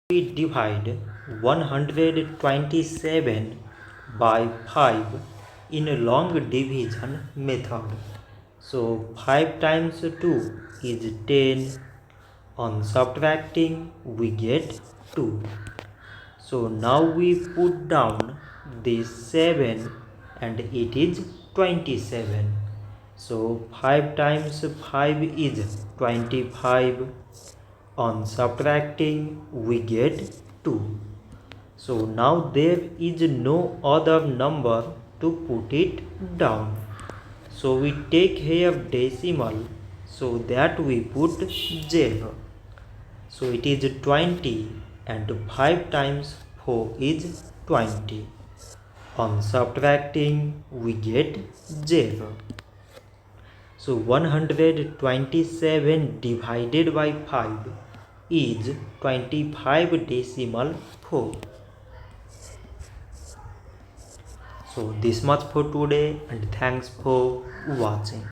we divide 127 by 5 in a long division method. So 5 times 2 is 10. On subtracting we get 2. So now we put down this 7 and it is 27. So 5 times 5 is 25. On subtracting we get 2. So now there is no other number to put it down. So we take here decimal, so that we put 0. So it is 20 and 5 times 4 is 20. On subtracting we get 0. So 127 divided by 5 is 25.4. So this much for today and thanks for watching.